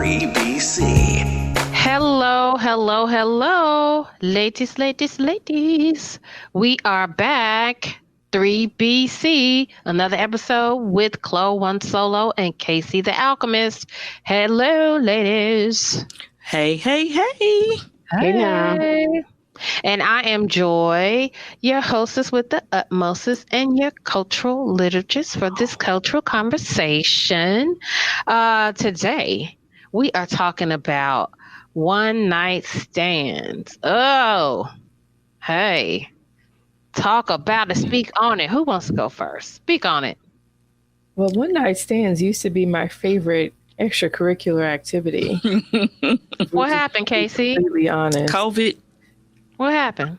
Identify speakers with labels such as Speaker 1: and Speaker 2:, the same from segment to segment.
Speaker 1: 3BC.
Speaker 2: Hello, hello, hello, ladies. We are back. 3BC, another episode with Chloe One Solo and KC the Alchemist. Hello, ladies.
Speaker 3: Hey.
Speaker 2: Hey now. And I am Joy, your hostess with the utmostest and your cultural liturgist for this cultural conversation. Today, we are talking about one night stands. Oh, hey. Talk about it. Speak on it. Who wants to go first? Speak on it.
Speaker 4: Well, one night stands used to be my favorite extracurricular activity.
Speaker 2: What happened, Casey?
Speaker 4: To be completely honest.
Speaker 3: COVID.
Speaker 2: What happened?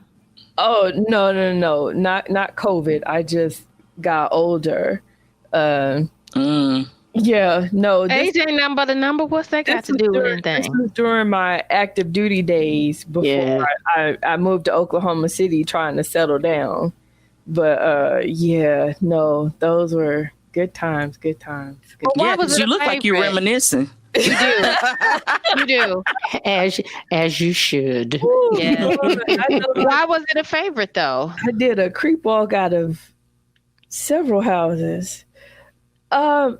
Speaker 4: Oh, no. Not COVID. I just got older. Yeah, no.
Speaker 2: Age ain't nothing but a number. What's that got to do with anything?
Speaker 4: This was during my active duty days before I moved to Oklahoma City trying to settle down. But those were good times. Good times.
Speaker 3: Yeah, because you look like you're reminiscing.
Speaker 2: You do. You do.
Speaker 5: As you should.
Speaker 4: Ooh,
Speaker 2: Yeah. Why was it a favorite though?
Speaker 4: I did a creep walk out of several houses. I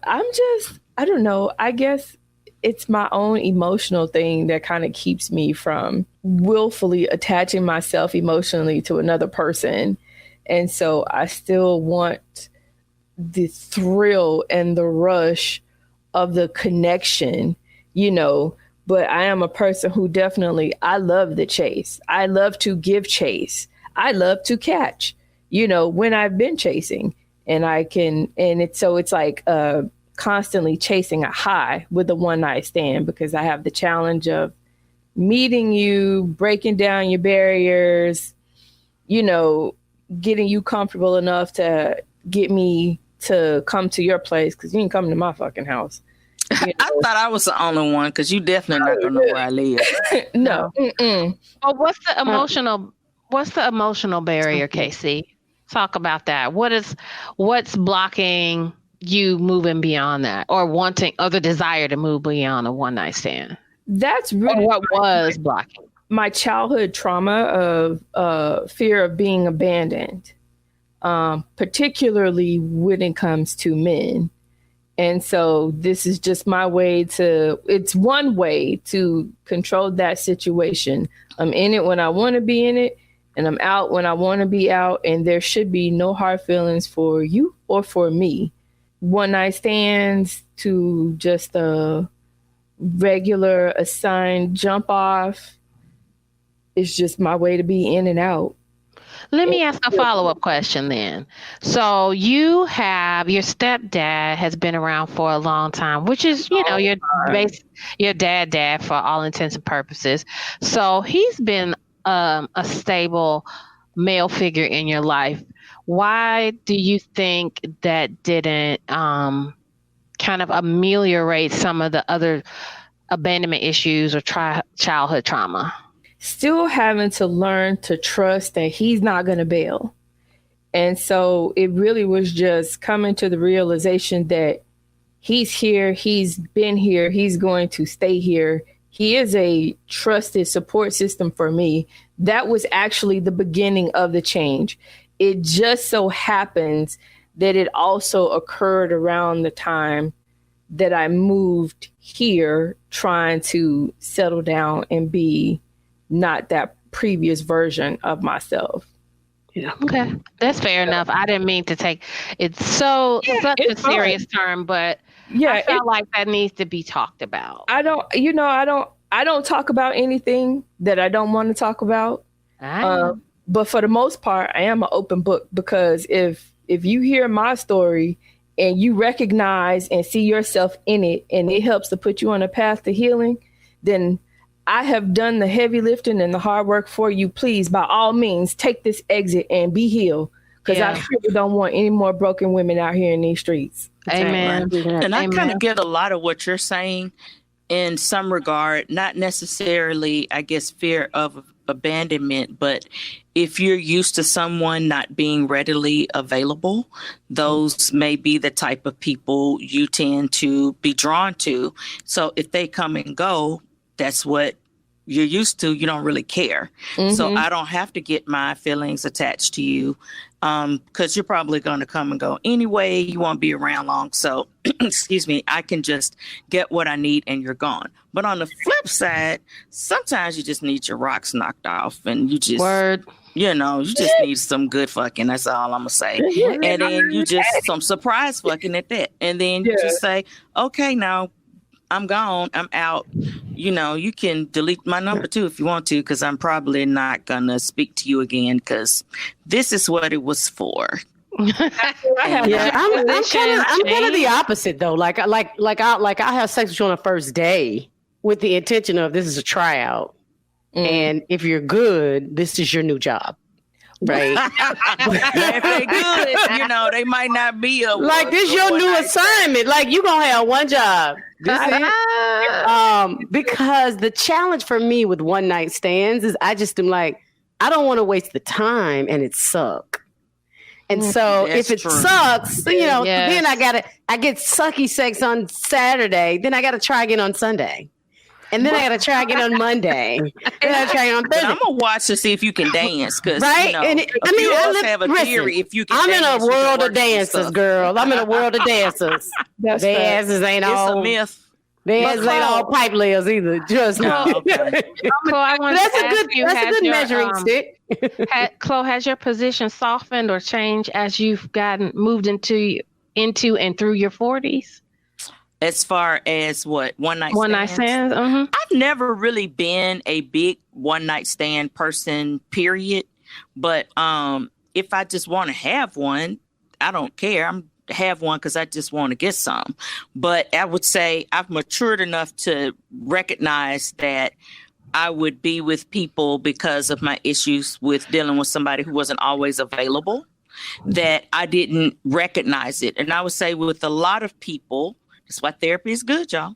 Speaker 4: don't know. I guess it's my own emotional thing that kind of keeps me from willfully attaching myself emotionally to another person. And so I still want the thrill and the rush of the connection, but I am a person who I love the chase. I love to give chase. I love to catch, when I've been chasing. And it's like constantly chasing a high with a one night stand because I have the challenge of meeting you, breaking down your barriers, getting you comfortable enough to get me to come to your place because you ain't coming to my fucking house.
Speaker 3: I thought I was the only one because you definitely not gonna know where I live.
Speaker 4: No.
Speaker 2: Well, what's the emotional barrier, Casey? Talk about that. What's blocking you moving beyond that or wanting or the desire to move beyond a one night stand?
Speaker 4: That's really
Speaker 2: what was blocking.
Speaker 4: My childhood trauma of fear of being abandoned, particularly when it comes to men. And so this is just it's one way to control that situation. I'm in it when I want to be in it. And I'm out when I want to be out, and there should be no hard feelings for you or for me. One night stands to just a regular assigned jump off is just my way to be in and out.
Speaker 2: Let me ask a follow-up question then. So your stepdad has been around for a long time, which is, your dad for all intents and purposes. So he's been a stable male figure in your life. Why do you think that didn't kind of ameliorate some of the other abandonment issues or childhood trauma?
Speaker 4: Still having to learn to trust that he's not going to bail. And so it really was just coming to the realization that he's here, he's been here, he's going to stay here. He is a trusted support system for me. That was actually the beginning of the change. It just so happens that it also occurred around the time that I moved here trying to settle down and be not that previous version of myself.
Speaker 2: Yeah. Okay. That's fair enough. I didn't mean to take it such a serious term, but I felt like that needs to be talked about.
Speaker 4: I don't talk about anything that I don't want to talk about. But for the most part, I am an open book because if you hear my story and you recognize and see yourself in it and it helps to put you on a path to healing, then I have done the heavy lifting and the hard work for you. Please, by all means, take this exit and be healed because I really don't want any more broken women out here in these streets.
Speaker 2: Amen.
Speaker 3: And I kind of get a lot of what you're saying in some regard, not necessarily, I guess, fear of abandonment, but if you're used to someone not being readily available, those may be the type of people you tend to be drawn to. So if they come and go, that's what you're used to. You don't really care. So I don't have to get my feelings attached to you, because you're probably going to come and go anyway. You won't be around long. So, excuse me, I can just get what I need and you're gone. But on the flip side, sometimes you just need your rocks knocked off and you just, you just need some good fucking. That's all I'm going to say. And then you just some surprise fucking at that. And then you just say, okay, now I'm gone. I'm out. You can delete my number too if you want to, because I'm probably not going to speak to you again, because this is what it was for.
Speaker 5: I'm kind of the opposite though. Like I have sex with you on a first day with the intention of this is a tryout. And if you're good, this is your new job. Right.
Speaker 3: If they're good, they might not be a
Speaker 5: like this your new assignment. Like you gonna have one job. This is because the challenge for me with one night stands is I just am like, I don't want to waste the time and it suck. And so if it sucks, then I get sucky sex on Saturday, then I gotta try again on Sunday. And then I got to try again on Monday. Then I try on Thursday.
Speaker 3: I'm going to watch to see if you can dance. Cause,
Speaker 5: right?
Speaker 3: I have a theory if you can
Speaker 5: I'm
Speaker 3: dance.
Speaker 5: In a world of dancers, girl. I'm in a world of dancers. Their asses ain't all.
Speaker 3: It's a myth.
Speaker 5: Their asses ain't all pipe layers either. Just
Speaker 2: Chloe, I want
Speaker 5: that's a good measuring stick.
Speaker 2: Chloe, has your position softened or changed as you've moved into and through your 40s?
Speaker 3: As far as what? One night
Speaker 2: stands?
Speaker 3: I've never really been a big one night stand person, period. But if I just want to have one, I don't care. I'm have one because I just want to get some. But I would say I've matured enough to recognize that I would be with people because of my issues with dealing with somebody who wasn't always available, that I didn't recognize it. And I would say with a lot of people, that's why therapy is good, y'all.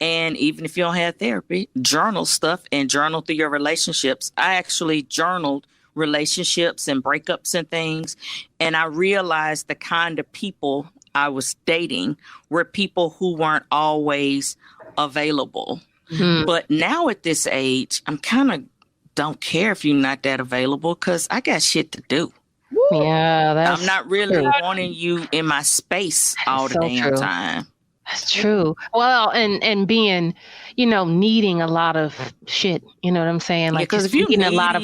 Speaker 3: And even if you don't have therapy, journal stuff and journal through your relationships. I actually journaled relationships and breakups and things. And I realized the kind of people I was dating were people who weren't always available. Mm-hmm. But now at this age, I'm kind of don't care if you're not that available because I got shit to do.
Speaker 2: Yeah,
Speaker 3: I'm not really wanting you in my space all the damn time.
Speaker 2: That's true. Well, and being, needing a lot of shit, you know what I'm saying? Like,
Speaker 3: because if you need
Speaker 2: a lot of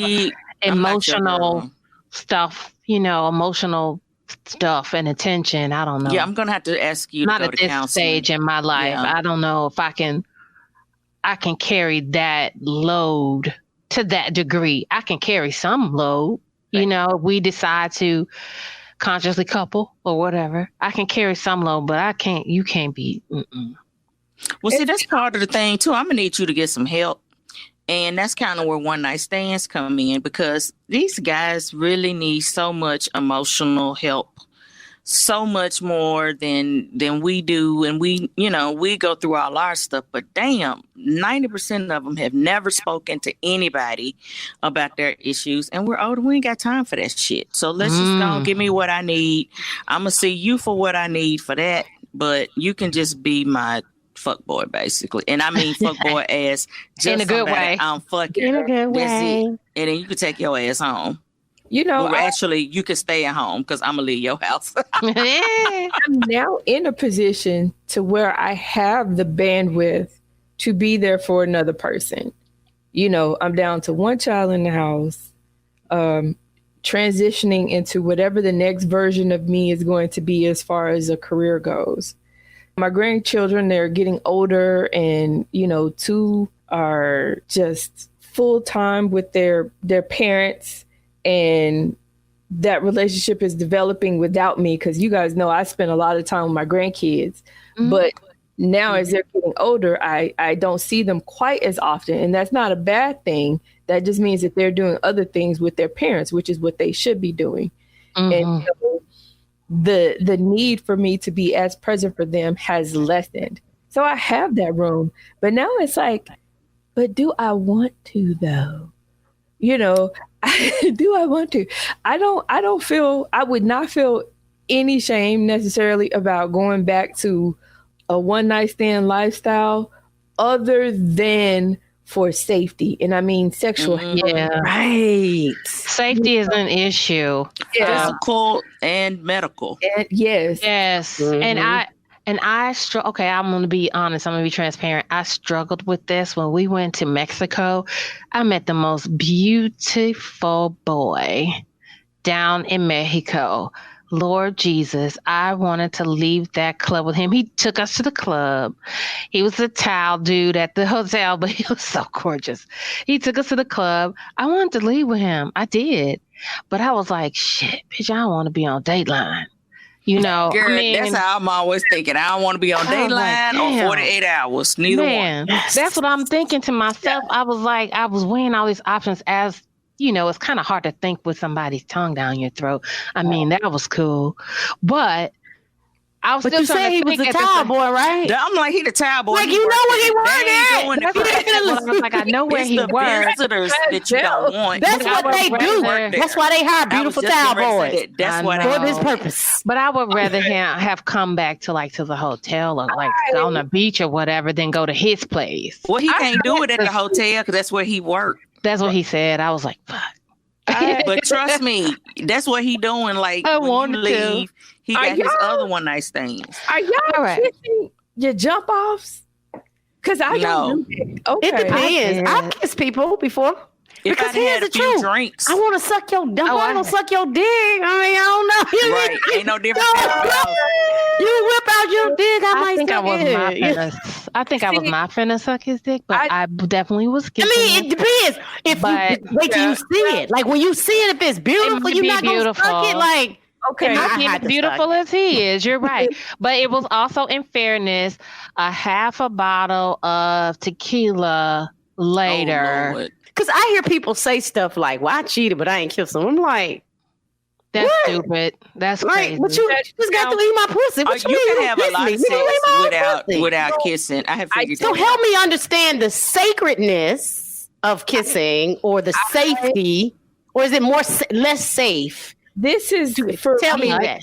Speaker 2: emotional stuff, emotional stuff and attention. I don't know.
Speaker 3: Yeah, I'm going to have to ask you
Speaker 2: not
Speaker 3: to go
Speaker 2: at
Speaker 3: to
Speaker 2: this stage in my life. Yeah. I don't know if I can carry that load to that degree. I can carry some load, if we decide to consciously couple or whatever. I can carry some load, but you can't be.
Speaker 3: Well, see, that's part of the thing too. I'm gonna need you to get some help. And that's kind of where one night stands come in, because these guys really need so much emotional help, so much more than we do. And we go through all our stuff, but damn, 90% of them have never spoken to anybody about their issues. And we're older. We ain't got time for that shit. So let's just go give me what I need. I'm going to see you for what I need for that. But you can just be my fuck boy, basically. And I mean fuck boy as just
Speaker 2: in a good way.
Speaker 3: I'm fucking.
Speaker 5: In a good way.
Speaker 3: It. And then you can take your ass home. Actually, you can stay at home because I'm going to leave your house.
Speaker 4: I'm now in a position to where I have the bandwidth to be there for another person. I'm down to one child in the house, transitioning into whatever the next version of me is going to be as far as a career goes. My grandchildren, they're getting older, and, 2 are just full time with their parents. And that relationship is developing without me, because you guys know I spend a lot of time with my grandkids. Mm-hmm. But now as they're getting older, I don't see them quite as often. And that's not a bad thing. That just means that they're doing other things with their parents, which is what they should be doing. Mm-hmm. And so the need for me to be as present for them has lessened. So I have that room. But now it's like, but do I want to though? You know, do I want to? I would not feel any shame necessarily about going back to a one night stand lifestyle other than for safety. And I mean sexual.
Speaker 2: Yeah.
Speaker 5: Right.
Speaker 2: Safety is an issue.
Speaker 3: Physical and medical.
Speaker 4: And yes.
Speaker 2: And okay, I'm going to be honest. I'm going to be transparent. I struggled with this when we went to Mexico. I met the most beautiful boy down in Mexico. Lord Jesus, I wanted to leave that club with him. He took us to the club. He was a towel dude at the hotel, but he was so gorgeous. He took us to the club. I wanted to leave with him. I did. But I was like, shit, bitch, I don't want to be on Dateline. You know,
Speaker 3: girl, that's how I'm always thinking. I don't want to be on Dateline or 48 hours. Neither one.
Speaker 2: That's what I'm thinking to myself. I was like, I was weighing all these options as, you know, it's kind of hard to think with somebody's tongue down your throat. I mean, that was cool. But I was still trying to think.
Speaker 5: He was a towel boy, right?
Speaker 3: I'm like, he the towel boy.
Speaker 5: Like, you know where he worked at.
Speaker 2: I was like, I know where he worked.
Speaker 3: Visitors that you don't want.
Speaker 5: That's what they do. That's why they hire beautiful towel boys.
Speaker 3: That's what
Speaker 5: for this purpose.
Speaker 2: But I would rather him have come back to the hotel or like on the beach or whatever than go to his place.
Speaker 3: Well, he can't do it at the hotel because that's where he worked.
Speaker 2: That's what he said. I was like, fuck.
Speaker 3: But trust me, that's what he doing. Like,
Speaker 2: I
Speaker 3: when
Speaker 2: wanted
Speaker 3: you leave,
Speaker 2: to.
Speaker 3: he got his other one night stands.
Speaker 4: Are y'all kissing your jump offs? Because I don't do it. Okay.
Speaker 5: It depends. I've kissed people before. Because here's the truth.
Speaker 3: Drinks.
Speaker 5: I want to suck your dick. I want to suck your dick. I mean, I don't know.
Speaker 3: Right. Ain't no difference.
Speaker 5: You whip out your dick.
Speaker 2: I think I was not finna suck his dick, but I definitely was kissing.
Speaker 5: I mean, it depends. Wait till you see it. Like when you see it, if it's beautiful, you're not going to suck it. Like,
Speaker 2: okay, not as beautiful as he is. You're right. But it was also, in fairness, a half a bottle of tequila later.
Speaker 5: Because I hear people say stuff like, well, I cheated, but I ain't kissed him. I'm like,
Speaker 2: that's stupid. That's crazy.
Speaker 5: But you just got to eat my pussy. What you
Speaker 3: can have a lot of sex without kissing. I have figured
Speaker 5: so help me understand the sacredness of kissing or the safety, or is it less safe?
Speaker 4: This is
Speaker 5: tell me that.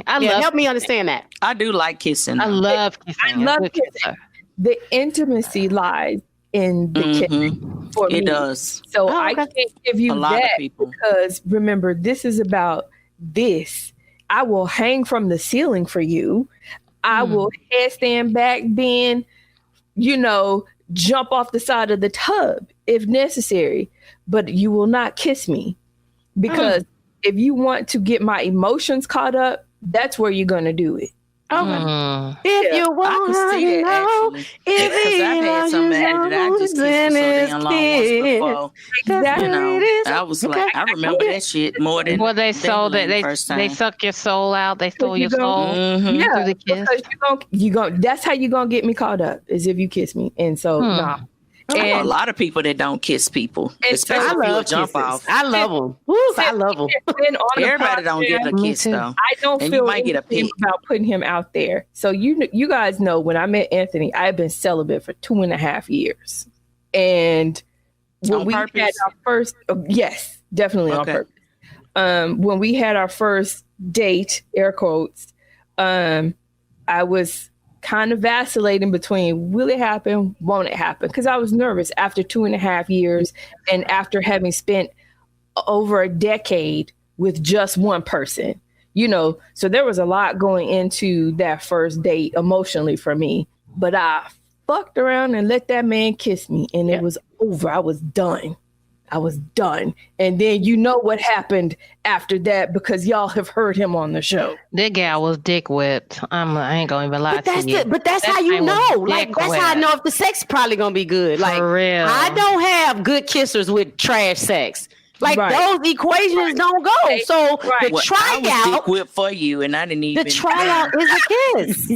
Speaker 5: Help me understand that.
Speaker 3: I do like kissing.
Speaker 2: I love kissing.
Speaker 4: I love kissing. The intimacy lies in the kissing for me.
Speaker 3: It does.
Speaker 4: So I can't give you that because remember, this is about this. I will hang from the ceiling for you. I will headstand back, bend, jump off the side of the tub if necessary, but you will not kiss me because if you want to get my emotions caught up, that's where you're going to do it.
Speaker 5: Okay. If you want to know, if
Speaker 3: I've had some that I just kissed for so damn long once before.
Speaker 4: Exactly.
Speaker 3: I was like, I remember that shit more than
Speaker 2: they sold it. They suck your soul out. They stole your soul through the kiss.
Speaker 4: Because that's how you're gonna get me caught up is if you kiss me. And so nah.
Speaker 3: And I know a lot of people that don't kiss people, especially if you jump off.
Speaker 5: I love them. I love them.
Speaker 3: Everybody don't get a kiss though.
Speaker 4: I don't feel
Speaker 3: you might get a pick
Speaker 4: about putting him out there. So you guys know when I met Anthony, I've been celibate for 2.5 years, and when we had our first, yes, definitely on purpose. When we had our first date, air quotes, I was kind of vacillating between will it happen, won't it happen? Because I was nervous after 2.5 years and after having spent over a decade with just one person, so there was a lot going into that first date emotionally for me. But I fucked around and let that man kiss me and it was over. I was done. And then you know what happened after that because y'all have heard him on the show.
Speaker 2: That gal was dick whipped. I ain't gonna even lie to you.
Speaker 5: But that's how you know. Like, that's how I know if the sex probably gonna be good. Like,
Speaker 2: for real.
Speaker 5: I don't have good kissers with trash sex. Like, those equations don't go. So the tryout,
Speaker 3: I was dick whipped for you, and I didn't even.
Speaker 5: The tryout is a kiss.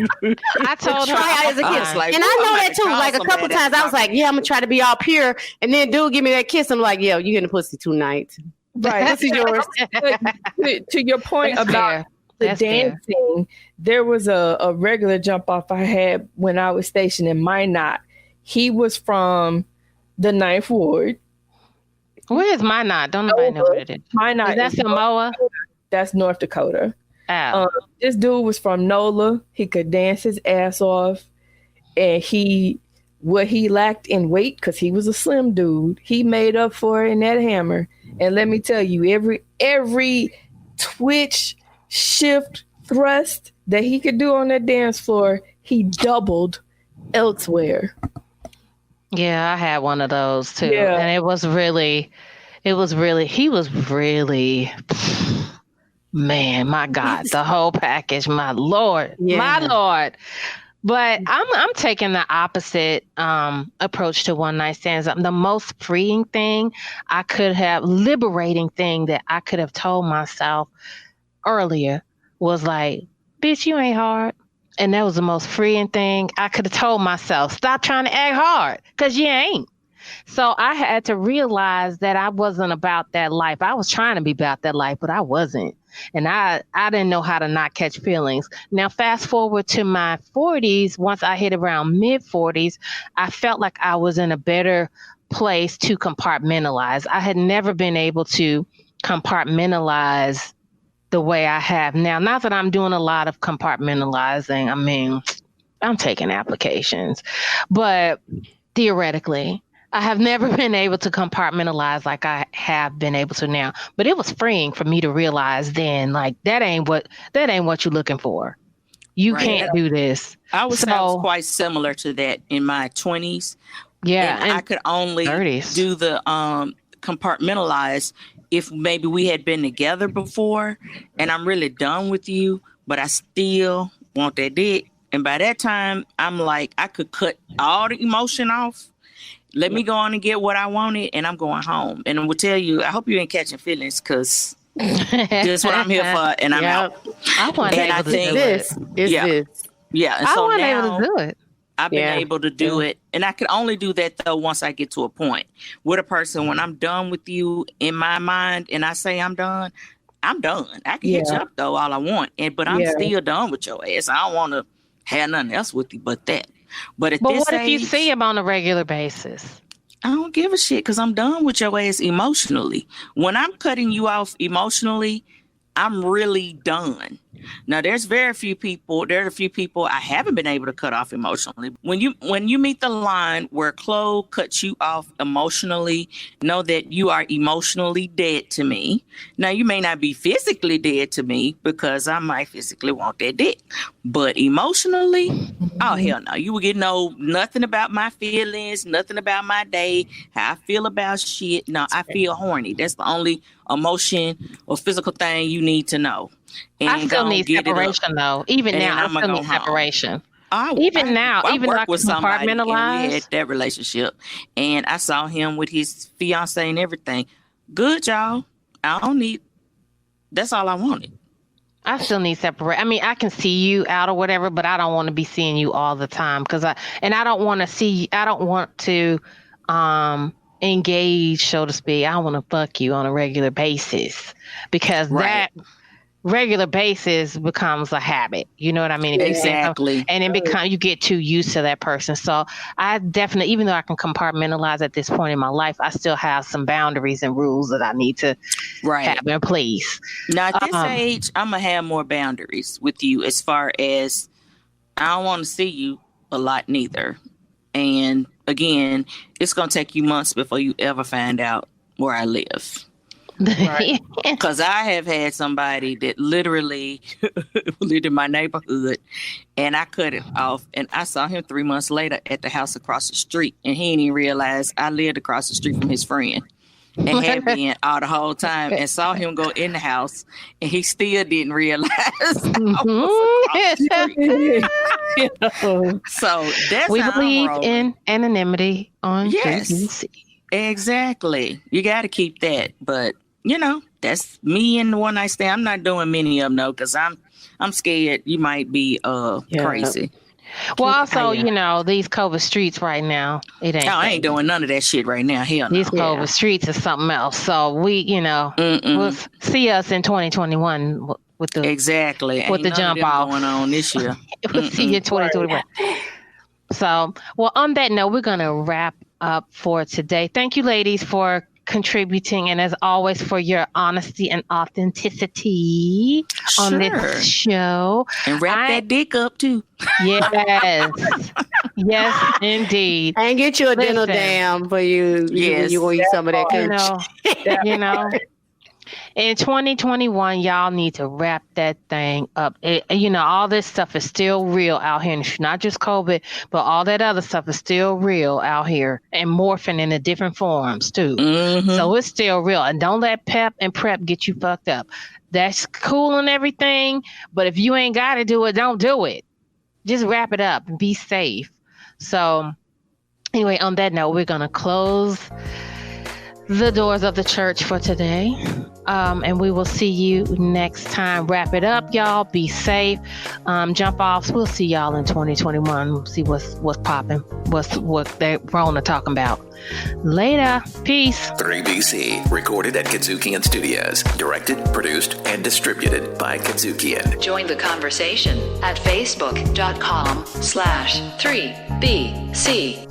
Speaker 2: I told her
Speaker 5: tryout is a kiss,
Speaker 3: like,
Speaker 5: and I know that too. Like a couple times, I was like, "Yeah, I'm gonna try to be all pure," and then dude give me that kiss. I'm like, "Yo, you getting a pussy tonight?"
Speaker 4: Right.
Speaker 5: This is yours.
Speaker 4: To your point about the dancing, there was a regular jump off I had when I was stationed in Minot. He was from the 9th Ward.
Speaker 2: Where is Minot? Don't nobody know what it is.
Speaker 4: Minot
Speaker 2: is that Samoa?
Speaker 4: That's North Dakota.
Speaker 2: Oh.
Speaker 4: This dude was from NOLA. He could dance his ass off, and what he lacked in weight, because he was a slim dude, he made up for it in that hammer. And let me tell you, every twitch, shift, thrust that he could do on that dance floor, he doubled elsewhere.
Speaker 2: Yeah, I had one of those too. Yeah. And he was really, man, my God, the whole package, my Lord. But I'm taking the opposite approach to one night stands. The most freeing thing liberating thing that I could have told myself earlier was like, bitch, you ain't hard. And that was the most freeing thing I could have told myself. Stop trying to act hard, because you ain't. So I had to realize that I wasn't about that life. I was trying to be about that life, but I wasn't. And I didn't know how to not catch feelings. Now, fast forward to my 40s, once I hit around mid-40s, I felt like I was in a better place to compartmentalize. I had never been able to compartmentalize the way I have now. Not that I'm doing a lot of compartmentalizing. I mean, I'm taking applications, but theoretically, I have never been able to compartmentalize like I have been able to now. But it was freeing for me to realize then, like, that ain't what you're looking for. You can't do this.
Speaker 3: I was quite similar to that in my 20s.
Speaker 2: Yeah.
Speaker 3: And I could only
Speaker 2: 30s.
Speaker 3: do the compartmentalize if maybe we had been together before and I'm really done with you, but I still want that dick. And by that time, I'm like, I could cut all the emotion off. Let me go on and get what I wanted, and I'm going home. And I will tell you, I hope you ain't catching feelings, because this is what I'm here for, and I'm out.
Speaker 2: I want to do
Speaker 5: this.
Speaker 3: Yeah, and
Speaker 2: I
Speaker 3: so
Speaker 2: want
Speaker 3: now
Speaker 2: to do it.
Speaker 3: I've been able to do it, and I can only do that, though, once I get to a point with a person. When I'm done with you in my mind, and I say I'm done, I'm done. I can hit you up, though, all I want, but I'm still done with your ass. I don't want to have nothing else with you but that. But what
Speaker 2: if you see him on a regular basis?
Speaker 3: I don't give a shit, because I'm done with your ass emotionally. When I'm cutting you off emotionally, I'm really done. Now, there are a few people I haven't been able to cut off emotionally. When you meet the line where Chloe cuts you off emotionally, know that you are emotionally dead to me. Now, you may not be physically dead to me, because I might physically want that dick. But emotionally, oh, hell no. You will get nothing about my feelings, nothing about my day, how I feel about shit. No, I feel horny. That's the only emotion or physical thing you need to know. And
Speaker 2: I still need separation, though. Even now, I still need separation. I work with somebody, and we had that relationship, and I saw him with his fiance and everything. Good, y'all. That's all I wanted. I still need separate. I mean, I can see you out or whatever, but I don't want to be seeing you all the time, I don't want to engage, so to speak. I want to fuck you on a regular basis, because that regular basis becomes a habit. You know what I mean?
Speaker 3: Exactly.
Speaker 2: And you get too used to that person. So I definitely, even though I can compartmentalize at this point in my life, I still have some boundaries and rules that I need to have in place.
Speaker 3: Now at this age, I'm going to have more boundaries with you, as far as I don't want to see you a lot neither. And again, it's going to take you months before you ever find out where I live. Right. Because I have had somebody that literally lived in my neighborhood, and I cut it off, and I saw him 3 months later at the house across the street, and he didn't even realize I lived across the street from his friend, and had been all the whole time, and saw him go in the house, and he still didn't realize I was across the street. So that's
Speaker 2: we believe in anonymity on JVC.
Speaker 3: Exactly. You got to keep that, but that's me and the one night stand. I'm not doing many of them, though, because I'm scared you might be crazy.
Speaker 2: Well, also, these COVID streets right now, it ain't.
Speaker 3: I ain't doing none of that shit right now. Hell no.
Speaker 2: These COVID streets is something else. So we'll see us in 2021. with the
Speaker 3: exactly
Speaker 2: with the jump off
Speaker 3: going on this year.
Speaker 2: We'll see you in 2021. So, well, on that note, we're going to wrap up for today. Thank you, ladies, for contributing, and as always, for your honesty and authenticity on this show.
Speaker 3: And wrap that dick up too.
Speaker 2: Yes. Yes, indeed.
Speaker 5: And get you a dental dam for you.
Speaker 3: Yes.
Speaker 5: You will eat some of that cooch.
Speaker 2: You know. In 2021, y'all need to wrap that thing up. All this stuff is still real out here. And not just COVID, but all that other stuff is still real out here and morphing into different forms too. Mm-hmm. So it's still real. And don't let pep and prep get you fucked up. That's cool and everything. But if you ain't got to do it, don't do it. Just wrap it up and be safe. So anyway, on that note, we're going to close the doors of the church for today. And we will see you next time. Wrap it up, y'all. Be safe. Jump offs. We'll see y'all in 2021. We'll see what's popping. What they're Rona talking about. Later. Peace.
Speaker 1: 3BC, recorded at Kudzukian Studios. Directed, produced, and distributed by Kudzukian.
Speaker 6: Join the conversation at facebook.com/3BC.